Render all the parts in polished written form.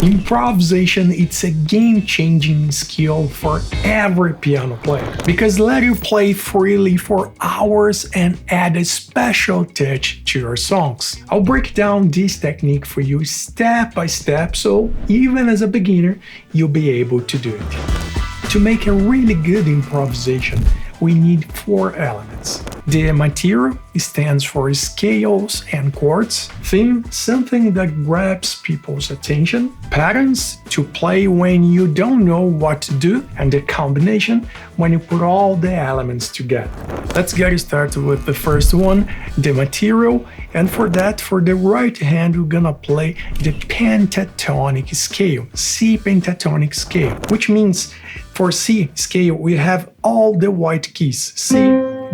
Improvisation, it's a game-changing skill for every piano player because let you play freely for hours and add a special touch to your songs. I'll break down this technique for you step by step so even as a beginner, you'll be able to do it. To make a really good improvisation, we need 4 elements. The material stands for scales and chords. Theme, something that grabs people's attention. Patterns, to play when you don't know what to do. And the combination, when you put all the elements together. Let's get started with the first one, the material. And for that, for the right hand, we're gonna play the pentatonic scale, C pentatonic scale, which means for C scale, we have all the white keys, C,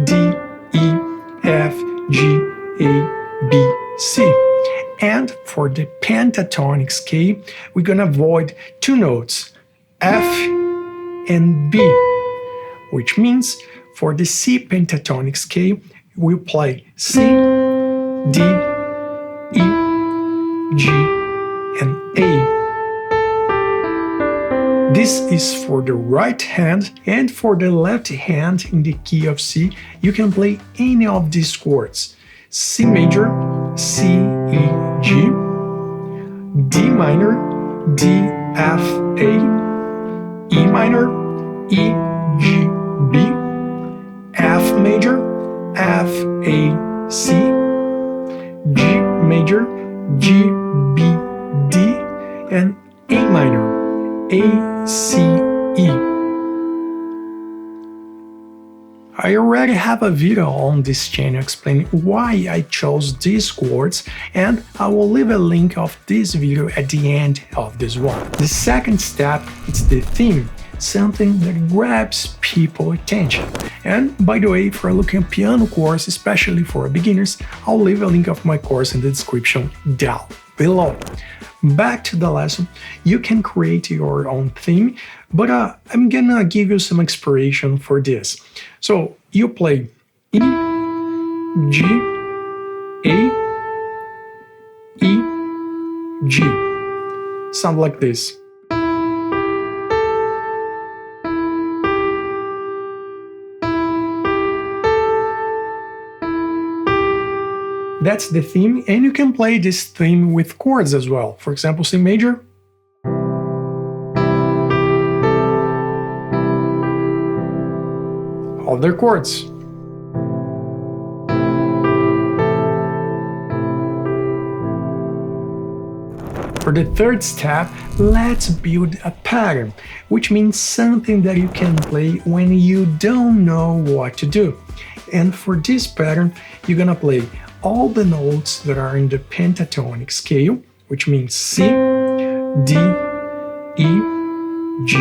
D, E, F, G, A, B, C. And for the pentatonic scale, we're gonna avoid 2 notes, F and B, which means for the C pentatonic scale, we'll play C, D, E, G, and A. This is for the right hand, and for the left hand in the key of C, you can play any of these chords. C major, C, E, G, D minor, D, F, A, E minor, E, G, B, F major, F, A, C, G major, G, B, D, and A minor, A, C, E. I already have a video on this channel explaining why I chose these chords, and I will leave a link of this video at the end of this one. The second step is the theme, something that grabs people's attention. And by the way, for looking at piano course, especially for beginners, I'll leave a link of my course in the description down below. Back to the lesson, you can create your own theme, but I'm gonna give you some inspiration for this. So you play E, G, A, E, G. Sound like this. That's the theme, and you can play this theme with chords as well. For example, C major. Other chords. For the third step, let's build a pattern, which means something that you can play when you don't know what to do. And for this pattern, you're gonna play all the notes that are in the pentatonic scale, which means C, D, E, G,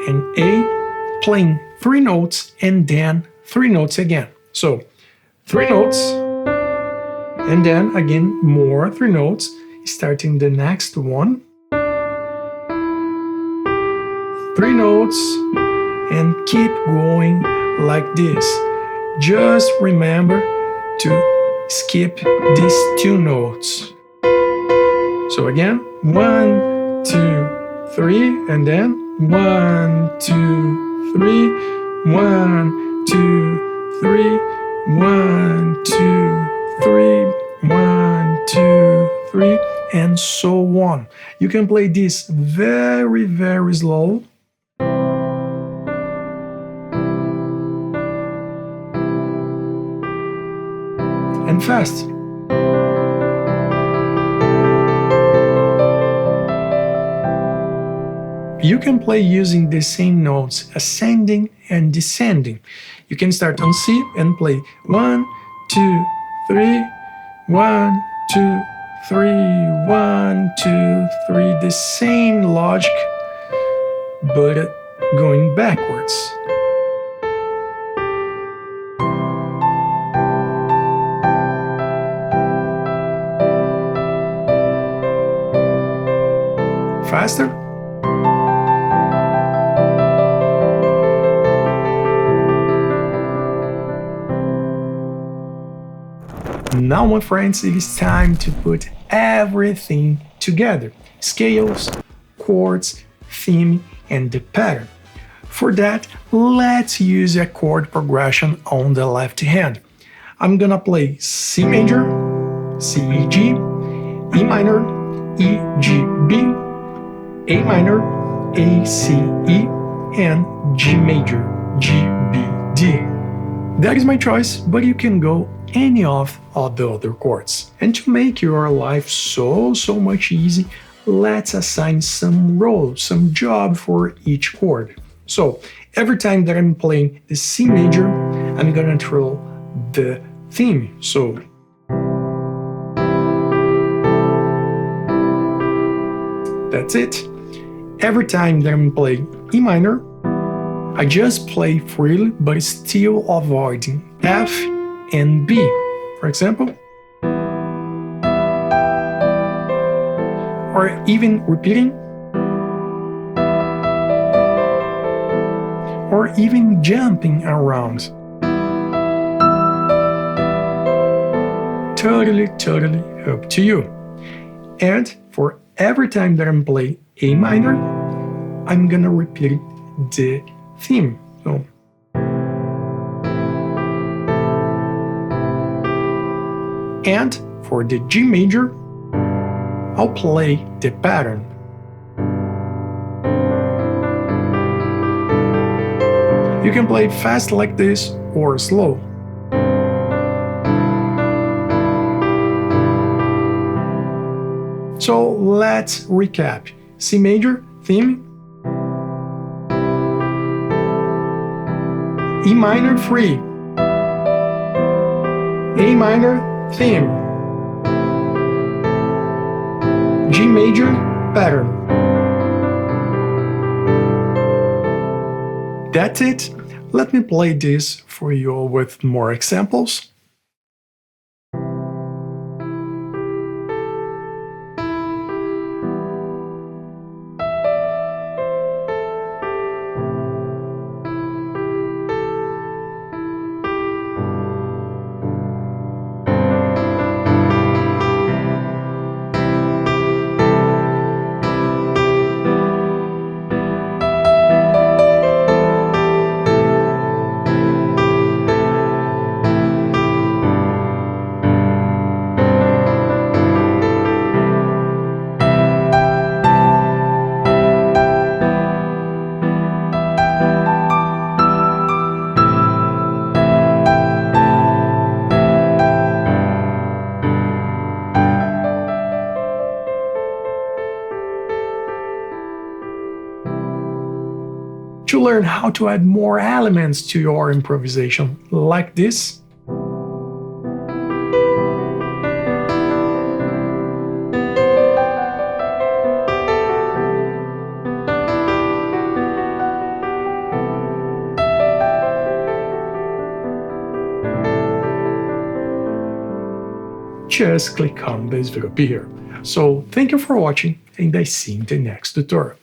and A, playing 3 notes and then 3 notes again. So 3 notes, and then again more 3 notes, starting the next one. 3 notes, and keep going like this. Just remember to skip these 2 notes. So again, 1, 2, 3, and then 1, 2, 3, 1, 2, 3, 1, 2, 3, 1, 2, 3, and so on. You can play this very, very slow. And fast. You can play using the same notes, ascending and descending. You can start on C and play 1, 2, 3, 1, 2, 3, 1, 2, 3, the same logic, but going backwards. Faster. Now, my friends, it is time to put everything together. Scales, chords, theme, and the pattern. For that, let's use a chord progression on the left hand. I'm gonna play C major, C, E, G, E minor, E, G, B, A minor, A, C, E, and G major, G, B, D. That is my choice, but you can go any of the other chords. And to make your life so much easy, let's assign some role, some job for each chord. So every time that I'm playing the C major, I'm gonna control the theme. So that's it. Every time that I'm playing E minor, I just play freely, but still avoiding F and B. For example, or even repeating, or even jumping around. Totally up to you. And for every time that I'm playing A minor, I'm gonna repeat the theme. So and for the G major, I'll play the pattern. You can play it fast like this or slow. So let's recap. C major, theme. E minor, free. A minor, theme. G major, pattern. That's it. Let me play this for you with more examples. To learn how to add more elements to your improvisation, like this. Just click on this video here. So thank you for watching, and I see you in the next tutorial.